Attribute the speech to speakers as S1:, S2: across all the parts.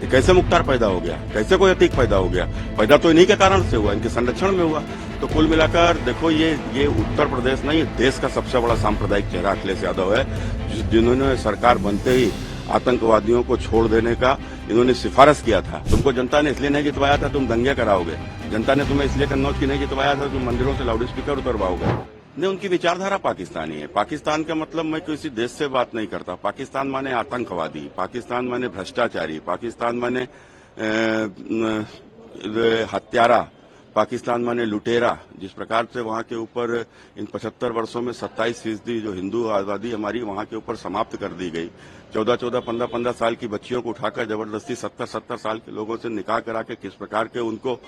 S1: ये कैसे मुख्तार पैदा हो गया, कैसे कोई अतीक पैदा हो गया? पैदा तो इन्हीं के कारण से हुआ, इनके संरक्षण में हुआ। तो कुल मिलाकर देखो, ये उत्तर प्रदेश नहीं, ये देश का सबसे बड़ा सांप्रदायिक चेहरा अखिलेश यादव है, जिन्होंने सरकार बनते ही आतंकवादियों को छोड़ देने का इन्होंने सिफारिश किया था। तुमको जनता ने इसलिए नहीं जितवाया था तुम दंगे कराओगे, जनता ने तुम्हें इसलिए कन्नौज की नहीं जितवाया था तुम मंदिरों से लाउड स्पीकर उतरवाओगे। नहीं, उनकी विचारधारा पाकिस्तानी है। पाकिस्तान का मतलब मैं किसी देश से बात नहीं करता। पाकिस्तान माने आतंकवादी, पाकिस्तान माने भ्रष्टाचारी, पाकिस्तान माने हत्यारा, पाकिस्तान माने लुटेरा। जिस प्रकार से वहां के ऊपर इन 75 वर्षों में 27% जो हिंदू आबादी हमारी वहां के ऊपर समाप्त कर दी गई। 14-14, 15-15 साल की बच्चियों को उठाकर जबरदस्ती 70-70 साल के लोगों से निकाह करा के किस प्रकार के उनको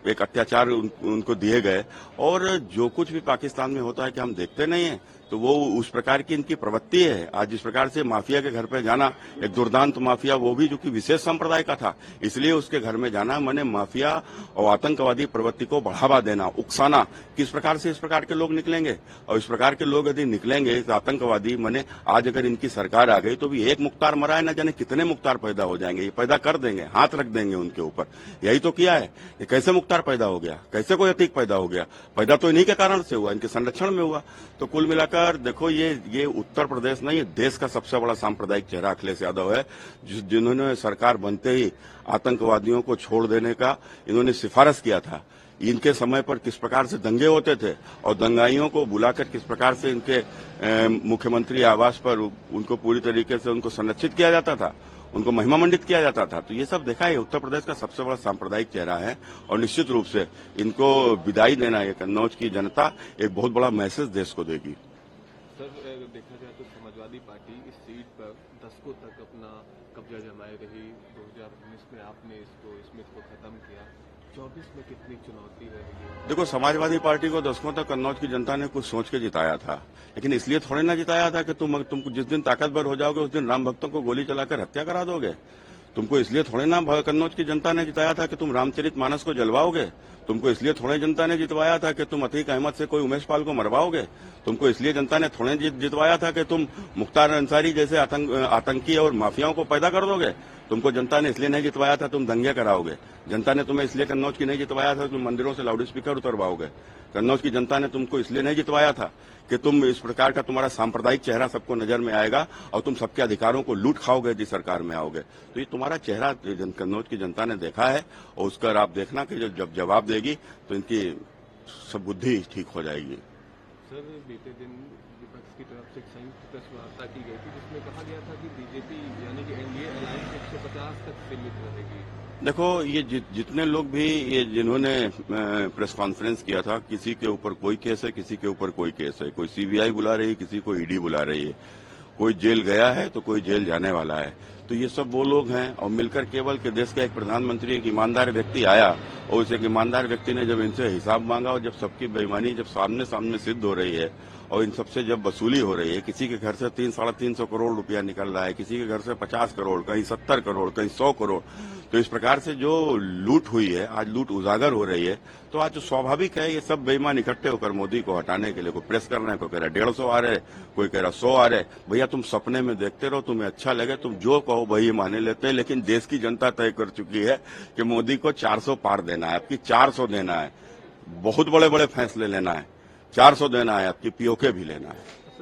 S1: एक अत्याचार उनको दिए गए। और जो कुछ भी पाकिस्तान में होता है कि हम देखते नहीं है, तो वो उस प्रकार की इनकी प्रवृत्ति है। आज जिस प्रकार से माफिया के घर पे जाना, एक दुर्दांत माफिया, वो भी जो कि विशेष संप्रदाय का था, इसलिए उसके घर में जाना माने माफिया और आतंकवादी प्रवृत्ति को बढ़ावा देना, उकसाना। किस प्रकार से इस प्रकार के लोग निकलेंगे? और इस प्रकार के लोग यदि निकलेंगे तो आतंकवादी माने आज अगर इनकी सरकार आ गई तो भी एक मुख्तार मरा है, न जाने कितने मुख्तार पैदा हो जाएंगे। ये पैदा कर देंगे, हाथ रख देंगे उनके ऊपर। यही तो किया है। ये कैसे मुख्तार पैदा हो गया, कैसे कोई अतीक पैदा हो गया? पैदा तो इन्हीं के कारण से हुआ, इनके संरक्षण में हुआ। तो कुल मिलाकर देखो, ये उत्तर प्रदेश नहीं, ये देश का सबसे बड़ा सांप्रदायिक चेहरा अखिलेश यादव है, जिन्होंने सरकार बनते ही आतंकवादियों को छोड़ देने का इन्होंने सिफारिश किया था। इनके समय पर किस प्रकार से दंगे होते थे और दंगाइयों को बुलाकर किस प्रकार से इनके मुख्यमंत्री आवास पर उनको पूरी तरीके से उनको संरक्षित किया जाता था, उनको महिमा मंडित किया जाता था। तो ये सब देखा है, उत्तर प्रदेश का सबसे बड़ा सांप्रदायिक चेहरा है। और निश्चित रूप से इनको विदाई देना, ये कन्नौज की जनता एक बहुत बड़ा मैसेज देश को देगी।
S2: सर, देखा जाए तो समाजवादी पार्टी इस सीट पर दशकों तक अपना कब्जा जमाए रही। 2019 में आपने स्मिथ को खत्म किया। 24 में कितनी चुनौती रहेगी?
S1: देखो, समाजवादी पार्टी को दशकों तक कन्नौज की जनता ने कुछ सोच के जिताया था, लेकिन इसलिए थोड़े ना जिताया था कि तुम जिस दिन ताकतवर हो जाओगे उस दिन राम भक्तों को गोली चलाकर हत्या करा दोगे। तुमको इसलिए थोड़े ना कन्नौज की जनता ने जिताया था कि तुम रामचरितमानस को जलवाओगे। तुमको इसलिए थोड़े जनता ने जितवाया था कि तुम अतीक अहमद से कोई उमेश पाल को मरवाओगे। तुमको इसलिए जनता ने थोड़े जितवाया था कि तुम मुख्तार अंसारी जैसे आतंकी और माफियाओं को पैदा कर दोगे। तुमको जनता ने इसलिए नहीं जितवाया था तुम दंगे कराओगे। जनता ने तुम्हें इसलिए कन्नौज की नहीं जितवाया था तुम मंदिरों से लाउड स्पीकर उतरवाओगे। कन्नौज की जनता ने तुमको इसलिए नहीं जितवाया था कि तुम इस प्रकार का तुम्हारा सांप्रदायिक चेहरा सबको नजर में आएगा और तुम सबके अधिकारों को लूट खाओगे यदि सरकार में आओगे। तो ये तुम्हारा चेहरा कन्नौज की जनता ने देखा है और उसका आप देखना कि जब जवाब देगी तो इनकी सब बुद्धि ठीक हो जाएगी।
S2: सर, बीते दिन विपक्ष की तरफ से एक संयुक्त प्रेस वार्ता की गई थी जिसमें कहा गया था कि बीजेपी यानी कि एनडीए अलायंस 150 तक सीमित रहेगी। देखो,
S1: ये जितने लोग भी ये जिन्होंने प्रेस कॉन्फ्रेंस किया था, किसी के ऊपर कोई केस है, किसी के ऊपर कोई केस है। कोई सीबीआई बुला रही है, किसी को ईडी बुला रही है, कोई जेल गया है तो कोई जेल जाने वाला है। तो ये सब वो लोग हैं और मिलकर केवल के देश का एक प्रधानमंत्री, एक ईमानदार व्यक्ति आया और उस एक ईमानदार व्यक्ति ने जब इनसे हिसाब मांगा और जब सबकी बेईमानी जब सामने सामने सिद्ध हो रही है और इन सबसे जब वसूली हो रही है, किसी के घर से 300-350 करोड़ रुपया निकल रहा है, किसी के घर से 50 करोड़, कहीं 70 करोड़, कहीं 100 करोड़। तो इस प्रकार से जो लूट हुई है, आज लूट उजागर हो रही है। तो आज स्वाभाविक है ये सब बेईमान इकट्ठे होकर मोदी को हटाने के लिए कोई प्रेस कर रहे हैं, कोई कह रहा 150 आ रहे, कोई कह रहा 100 आ रहे। भैया, तुम सपने में देखते रहो, तुम्हें अच्छा लगे, तुम जो कहो वही माने लेते हैं। लेकिन देश की जनता तय कर चुकी है कि मोदी को 400 पार देना है, आपकी 400 देना है, बहुत बड़े बड़े फैसले लेना है, 400 देना है, आपकी पीओके भी लेना है।